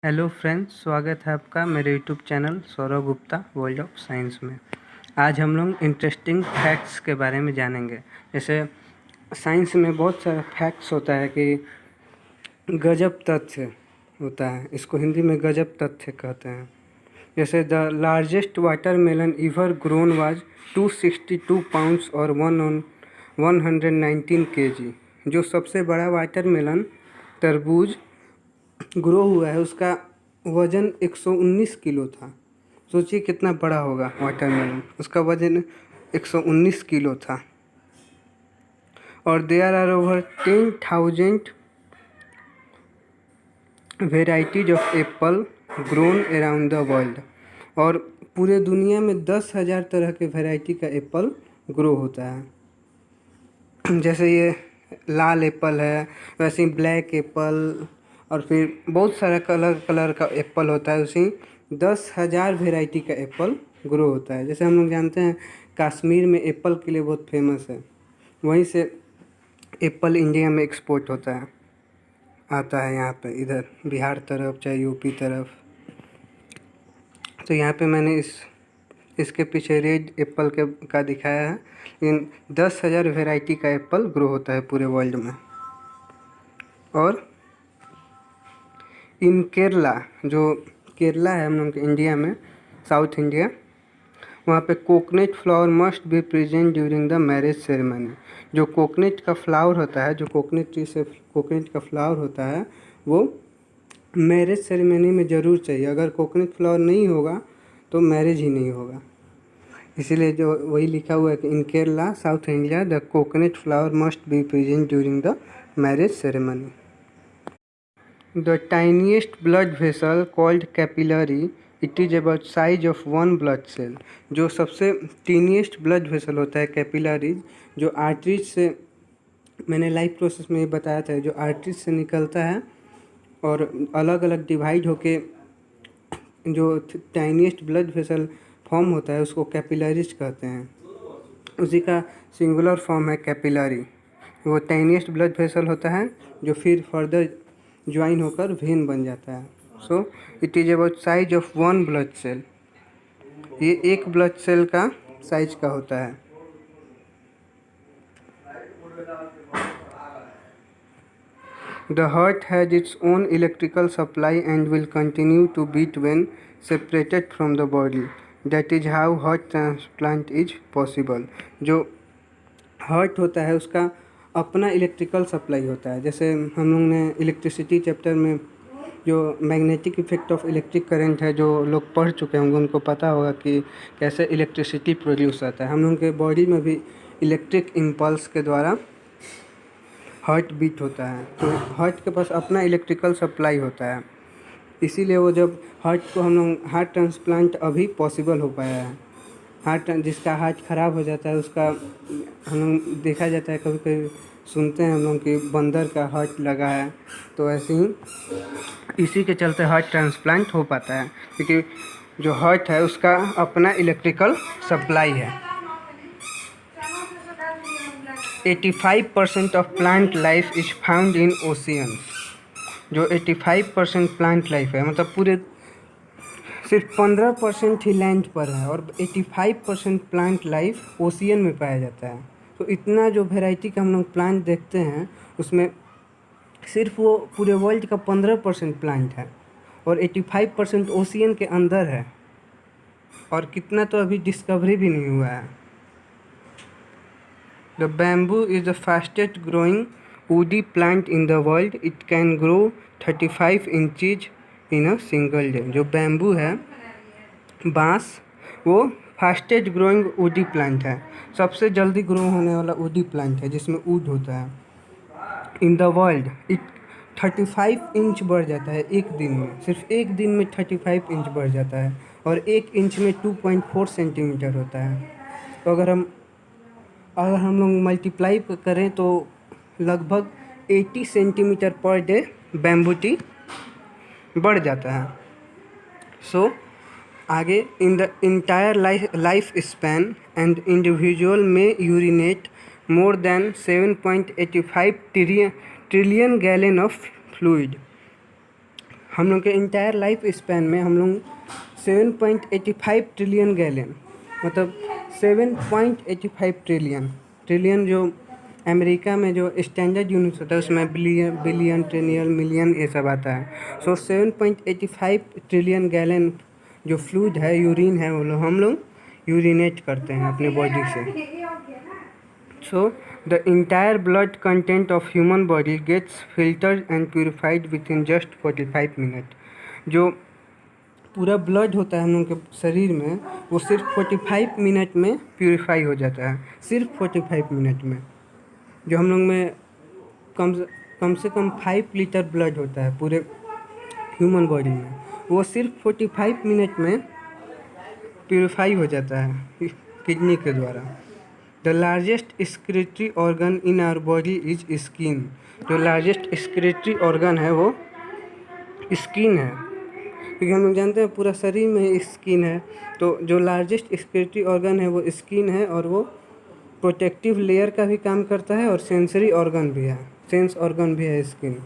Hello friends, स्वागत है आपका मेरे YouTube channel Saurav Gupta world of science में। आज हम लोग इंटरेस्टिंग फैक्ट्स के बारे में जानेंगे। जैसे साइंस में बहुत सारा फैक्ट्स होता है कि गजब तथ्य होता है, इसको हिंदी में गजब तथ्य कहते हैं। जैसे the largest watermelon ever grown was 262 pounds और 119 kg। जो सबसे बड़ा वाटरमेलन तरबूज ग्रो हुआ है उसका वज़न 119 किलो था। सोचिए कितना बड़ा होगा वाटरमेलन, उसका वज़न 119 किलो था। और there are over 10,000 varieties of apple grown around the world. और पूरे दुनिया में 10,000 तरह के वैरायटी का एप्पल ग्रो होता है। जैसे ये लाल एप्पल है, वैसे ही ब्लैक एप्पल, और फिर बहुत सारा कलर का एप्पल होता है। उसी 10,000 वेराइटी का एप्पल ग्रो होता है। जैसे हम लोग जानते हैं कश्मीर में एप्पल के लिए बहुत फेमस है, वहीं से एप्पल इंडिया में एक्सपोर्ट होता है, आता है यहाँ पे, इधर बिहार तरफ चाहे यूपी तरफ। तो यहाँ पे मैंने इसके पीछे रेड एप्पल का दिखाया है, लेकिन 10,000 वेराइटी का एप्पल ग्रो होता है पूरे वर्ल्ड में। और इन केरला, जो केरला है हम लोग के इंडिया में, साउथ इंडिया, वहाँ पे coconut flower must be present during the marriage ceremony. जो कोकोनट का फ्लावर होता है, जो कोकोनट ट्री से कोकोनट का फ्लावर होता है, वो मैरिज सेरेमनी में ज़रूर चाहिए। अगर कोकोनट फ्लावर नहीं होगा तो मैरिज ही नहीं होगा। इसीलिए जो वही लिखा हुआ है कि in Kerala south India the coconut flower must be present during the marriage ceremony. The tiniest blood vessel called capillary, it is about size of one blood cell। जो सबसे टीनिएस्ट ब्लड वेसल होता है कैपिलरीज, जो आर्टरीज से, मैंने life process में ये बताया था, जो आर्टरीज से निकलता है और अलग अलग डिवाइड होके जो टाइनिएस्ट ब्लड वेसल फॉर्म होता है उसको कैपिलरीज कहते हैं। उसी का सिंगुलर फॉर्म है कैपिलरी। वो टाइनिएस्ट ब्लड वेसल होता है जो फिर फर्दर ज्वाइन होकर वेन बन जाता है। So it is about size of one blood cell. ये एक ब्लड सेल का साइज का होता है। The heart has its own electrical supply and will continue to beat when separated from the body. That is how heart transplant is possible. जो heart होता है उसका अपना इलेक्ट्रिकल सप्लाई होता है। जैसे हम लोग ने इलेक्ट्रिसिटी चैप्टर में जो magnetic effect of electric current है, जो लोग पढ़ चुके होंगे उनको पता होगा कि कैसे इलेक्ट्रिसिटी प्रोड्यूस होता है। हम लोग के बॉडी में भी इलेक्ट्रिक इम्पल्स के द्वारा हार्ट बीट होता है। तो हार्ट के पास अपना इलेक्ट्रिकल सप्लाई होता है, इसीलिए वो जब हार्ट को हम लोग हार्ट ट्रांसप्लांट अभी पॉसिबल हो पाया है। जिसका हार्ट ख़राब हो जाता है उसका, हम लोग देखा जाता है कभी कभी सुनते हैं हम लोग कि बंदर का हार्ट लगा है, तो ऐसे ही इसी के चलते हार्ट ट्रांसप्लांट हो पाता है, क्योंकि जो हार्ट है उसका अपना इलेक्ट्रिकल सप्लाई है। 85% of plant life is found in oceans. जो 85% प्लांट लाइफ है, मतलब पूरे सिर्फ 15% ही लैंड पर है, और 85% प्लांट लाइफ ओशियन में पाया जाता है। तो इतना जो वैरायटी का हम लोग प्लांट देखते हैं उसमें सिर्फ वो पूरे वर्ल्ड का 15% प्लांट है, और 85% ओशियन के अंदर है, और कितना तो अभी डिस्कवरी भी नहीं हुआ है। The bamboo is the fastest growing woody plant in the world. It can grow 35 inches in a single day. जो बैम्बू है, बांस, वो फास्टेस्ट ग्रोइंग वुडी प्लांट है, सबसे जल्दी ग्रो होने वाला वुडी प्लांट है जिसमें वुड होता है in the world. It 35 inch बढ़ जाता है एक दिन में, सिर्फ एक दिन में 35 इंच बढ़ जाता है, और एक इंच में 2.4 सेंटीमीटर होता है। तो अगर हम लोग मल्टीप्लाई करें तो लगभग 80 centimetre per day bamboo T बढ़ जाता है। सो आगे, in the entire life span and individual में urinate more than 7.85 trillion gallon of fluid. हम लोग के इंटायर लाइफ स्पैन में हम लोग 7.85 ट्रिलियन गैलन, मतलब 7.85 ट्रिलियन जो अमेरिका में जो स्टैंडर्ड यूनिट होता है उसमें बिलियन ट्रिलियन मिलियन ये सब आता है। सो 7.85 ट्रिलियन गैलन जो फ्लूइड है, यूरिन है, वो हम लोग यूरिनेट करते हैं अपने बॉडी से। So the entire blood content of human body gets filtered and purified within just 45 minutes। जो पूरा ब्लड होता है हम लोग के शरीर में वो सिर्फ 45 मिनट में प्यूरिफाई हो जाता है, सिर्फ 45 मिनट में। जो हम लोग में कम से कम 5 लीटर ब्लड होता है पूरे ह्यूमन बॉडी में, वो सिर्फ 45 मिनट में प्यूरिफाई हो जाता है किडनी के द्वारा। The largest excretory organ in our body is skin. जो लार्जेस्ट एक्सक्रीटरी ऑर्गन है वो स्किन है, क्योंकि हम लोग जानते हैं पूरा शरीर में स्किन है। तो जो लार्जेस्ट एक्सक्रीटरी ऑर्गन है वो स्किन है, और वो प्रोटेक्टिव लेयर का भी काम करता है और सेंसरी ऑर्गन भी है, सेंस ऑर्गन भी है स्किन।